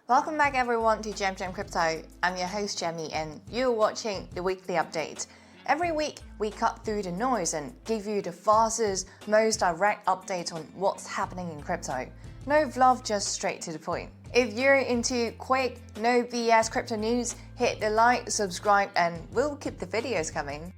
Welcome back everyone to gemgemcrypto. I'm your host Gemmy and you're watching the weekly update. Every week we cut through the noise and give you the fastest, most direct update on what's happening in crypto. No fluff, just straight to the point. If you're into quick, no BS crypto news, hit the like, subscribe and we'll keep the videos coming.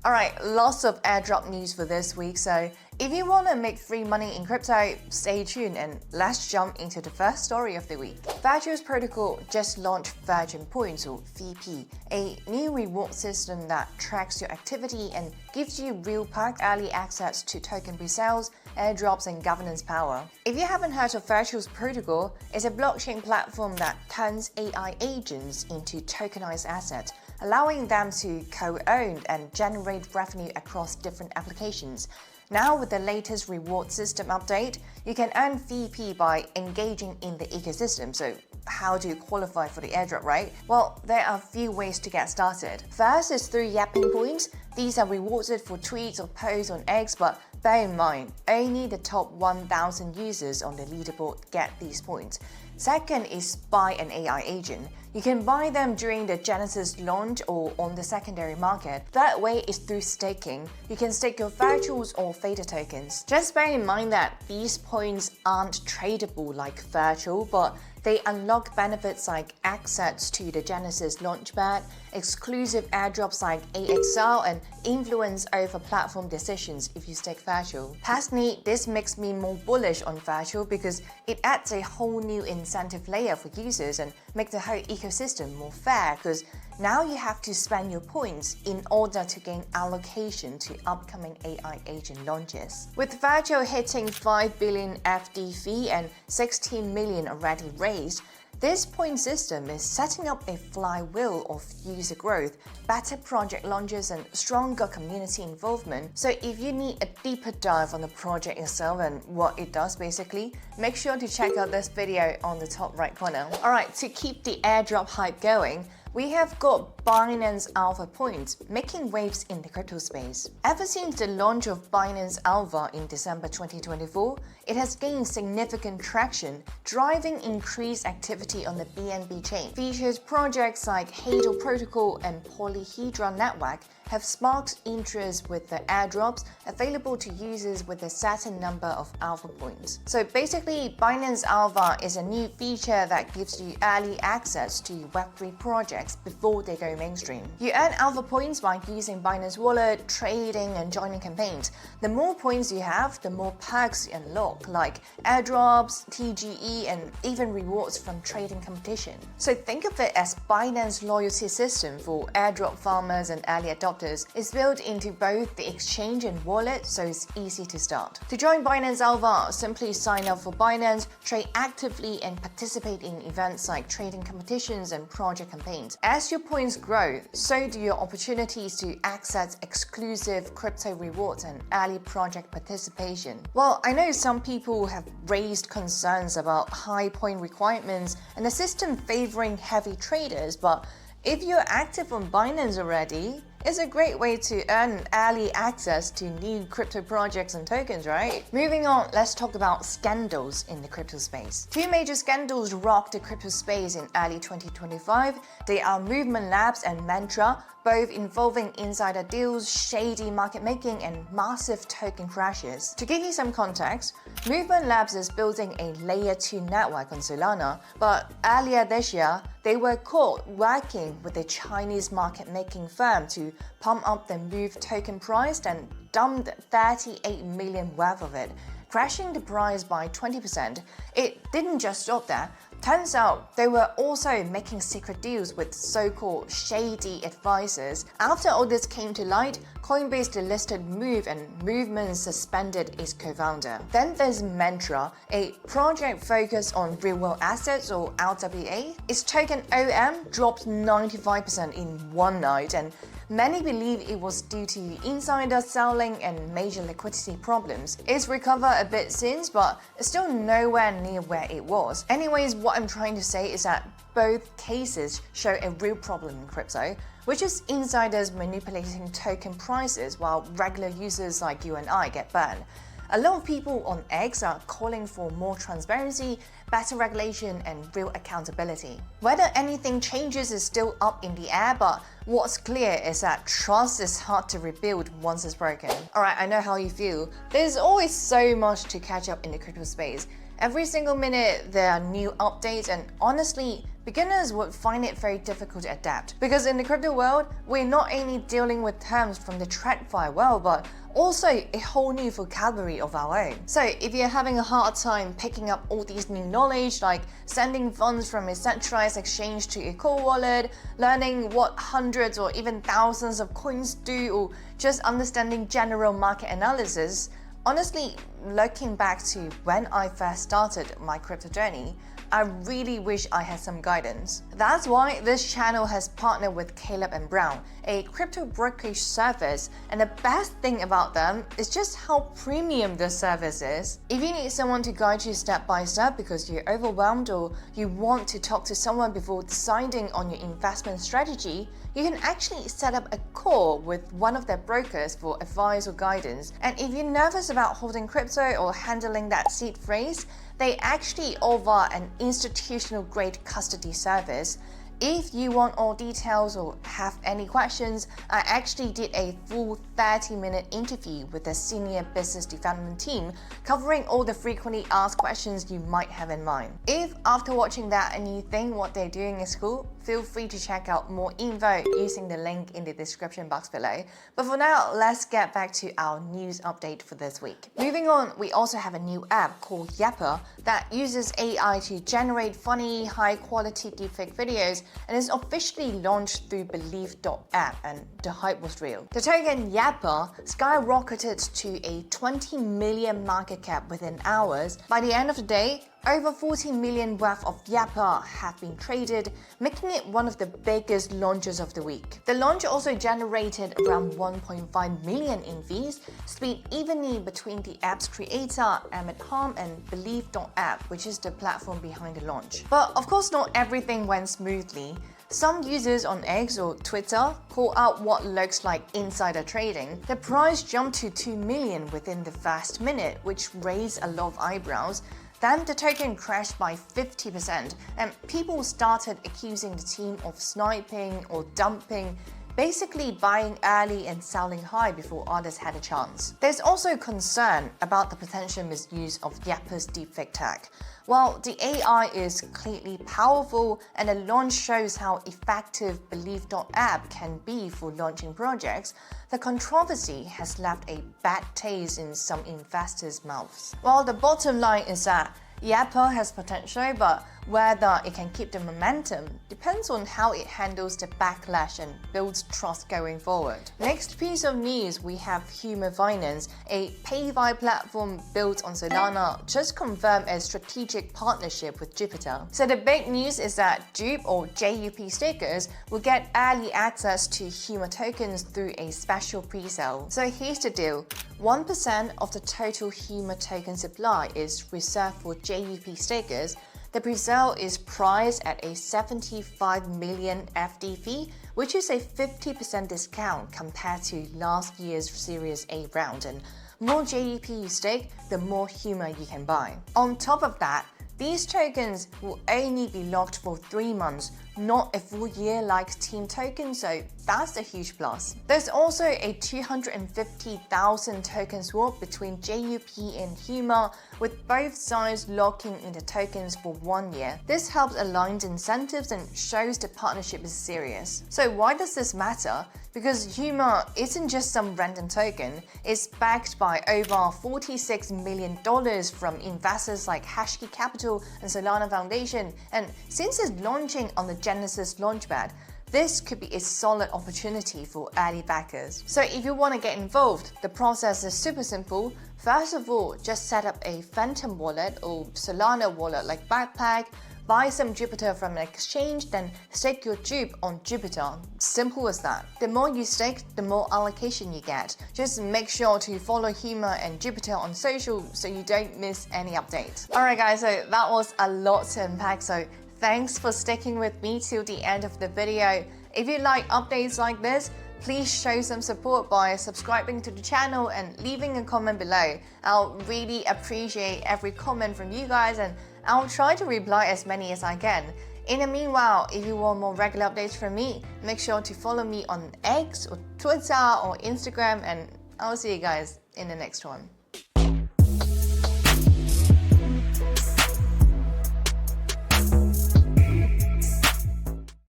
Alright, lots of airdrop news for this week, so if you want to make free money in crypto, stay tuned and let's jump into the first story of the week. Virtual's protocol just launched Virgen Points or VP, a new reward system that tracks your activity and gives you real perk early access to token pre-sales, airdrops and governance power. If you haven't heard of Virtual's protocol, it's a blockchain platform that turns AI agents into tokenized assets, allowing them to co-own and generate revenue across different applications. Now with the latest reward system update, you can earn VP by engaging in the ecosystem. So how do you qualify for the airdrop, right? Well, there are a few ways to get started. First is through Yapper points. These are rewarded for tweets or posts on X, but bear in mind, only the top 1,000 users on the leaderboard get these points. Second is buy an AI agent. You can buy them during the Genesis launch or on the secondary market. Third way is through staking. You can stake your virtuals or Theta tokens. Just bear in mind that these points aren't tradable like virtual, but they unlock benefits like access to the Genesis launchpad, exclusive airdrops like AXL, and influence over platform decisions if you stake virtual. Personally, this makes me more bullish on virtual because it adds a whole new incentive layer for users and makes the whole ecosystem more fair because now you have to spend your points in order to gain allocation to upcoming AI agent launches. With Virtual hitting 5 billion FD fee and 16 million already raised, this point system is setting up a flywheel of user growth, better project launches and stronger community involvement. So if you need a deeper dive on the project itself and what it does basically, make sure to check out this video on the top right corner. Alright, to keep the airdrop hype going, we have got Binance Alpha points making waves in the crypto space. Ever since the launch of Binance Alpha in December 2024, it has gained significant traction, driving increased activity on the BNB chain. Featured projects like Hadal Protocol and Polyhedra Network have sparked interest with the airdrops available to users with a certain number of Alpha points. So basically, Binance Alpha is a new feature that gives you early access to Web3 projects before they go mainstream. You earn Alpha points by using Binance Wallet, trading and joining campaigns. The more points you have, the more perks you unlock, like airdrops, TGE and even rewards from trading competition. So think of it as Binance loyalty system for airdrop farmers and early adopters. It's built into both the exchange and wallet, so it's easy to start. To join Binance Alpha, simply sign up for Binance, trade actively and participate in events like trading competitions and project campaigns. As your points grow, so do your opportunities to access exclusive crypto rewards and early project participation. Well, I know some people have raised concerns about high point requirements and the system favoring heavy traders, but if you're active on Binance already, it's a great way to earn early access to new crypto projects and tokens, right? Moving on, let's talk about scandals in the crypto space. Two major scandals rocked the crypto space in early 2025. They are Movement Labs and Mantra, both involving insider deals, shady market making, and massive token crashes. To give you some context, Movement Labs is building a layer 2 network on Solana, but earlier this year, they were caught working with a Chinese market making firm to pump up the Move token price and dumped 38 million worth of it, crashing the price by 20%. It didn't just stop there. Turns out they were also making secret deals with so-called shady advisors. After all this came to light, Coinbase delisted Move and Movement suspended its co-founder. Then there's Mantra, a project focused on real-world assets or RWA. Its token OM dropped 95% in one night, and many believe it was due to insider selling and major liquidity problems. It's recovered a bit since, but it's still nowhere near where it was. Anyways, what I'm trying to say is that both cases show a real problem in crypto, which is insiders manipulating token prices while regular users like you and I get burned. a lot of people on X are calling for more transparency, better regulation, and real accountability. Whether anything changes is still up in the air, but what's clear is that trust is hard to rebuild once it's broken. Alright, I know how you feel. There's always so much to catch up in the crypto space. Every single minute there are new updates, and honestly, beginners would find it very difficult to adapt. Because in the crypto world, we're not only dealing with terms from the TradFi world, but also a whole new vocabulary of our own. So if you're having a hard time picking up all these new knowledge, like sending funds from a centralized exchange to a core wallet, learning what hundreds or even thousands of coins do, or just understanding general market analysis, honestly, looking back to when I first started my crypto journey, I really wish I had some guidance. That's why this channel has partnered with Caleb & Brown, a crypto brokerage service, and the best thing about them is just how premium this service is. If you need someone to guide you step by step because you're overwhelmed or you want to talk to someone before deciding on your investment strategy, you can actually set up a call with one of their brokers for advice or guidance. And if you're nervous about holding crypto or handling that seed phrase, they actually offer an institutional-grade custody service. If you want all details or have any questions, I actually did a full 30-minute interview with the senior business development team covering all the frequently asked questions you might have in mind. If after watching that and you think what they're doing is cool, feel free to check out more info using the link in the description box below. But for now, let's get back to our news update for this week. Moving on, we also have a new app called Yapper that uses AI to generate funny, high-quality deepfake videos and is officially launched through Believe.app, and the hype was real. The token Yapper skyrocketed to a 20 million market cap within hours. By the end of the day, over 40 million worth of Yapper have been traded, making it one of the biggest launches of the week. The launch also generated around 1.5 million in fees, split evenly between the app's creator, Ahmed Ham, and Believe.app, which is the platform behind the launch. But of course, not everything went smoothly. Some users on X or Twitter call out what looks like insider trading. The price jumped to 2 million within the first minute, which raised a lot of eyebrows. Then the token crashed by 50%, and people started accusing the team of sniping or dumping, basically buying early and selling high before others had a chance. There's also concern about the potential misuse of Yapper's deepfake tech. While the AI is clearly powerful and the launch shows how effective Believe.app can be for launching projects, the controversy has left a bad taste in some investors' mouths. While the bottom line is that Yapper has potential, but whether it can keep the momentum depends on how it handles the backlash and builds trust going forward. Next piece of news, we have Huma Finance, a pay-by platform built on Solana, just confirmed a strategic partnership with Jupiter. So the big news is that Jupe or JUP stickers will get early access to Huma tokens through a special pre-sale. So here's the deal. 1% of the total Huma token supply is reserved for JUP stickers. The pre-sale is priced at a 75 million FD fee, which is a 50% discount compared to last year's Series A round. And more JUP you stake, the more Huma you can buy. On top of that, these tokens will only be locked for 3 months, not a full year like Team tokens, so that's a huge plus. There's also a 250,000 token swap between JUP and Huma, with both sides locking in the tokens for 1 year. This helps align the incentives and shows the partnership is serious. So why does this matter? Because Huma isn't just some random token, it's backed by over $46 million from investors like Hashkey Capital and Solana Foundation, and since it's launching on the Genesis Launchpad, this could be a solid opportunity for early backers. So if you want to get involved, the process is super simple. First of all, just set up a Phantom wallet or Solana wallet like Backpack, buy some Jupiter from an exchange, then stake your Jupe on Jupiter. Simple as that. The more you stake, the more allocation you get. Just make sure to follow Huma and Jupiter on social so you don't miss any updates. Alright guys, so that was a lot to unpack, so thanks for sticking with me till the end of the video. If you like updates like this, please show some support by subscribing to the channel and leaving a comment below. I'll really appreciate every comment from you guys, and I'll try to reply as many as I can. In the meanwhile, if you want more regular updates from me, make sure to follow me on X or Twitter or Instagram, and I'll see you guys in the next one.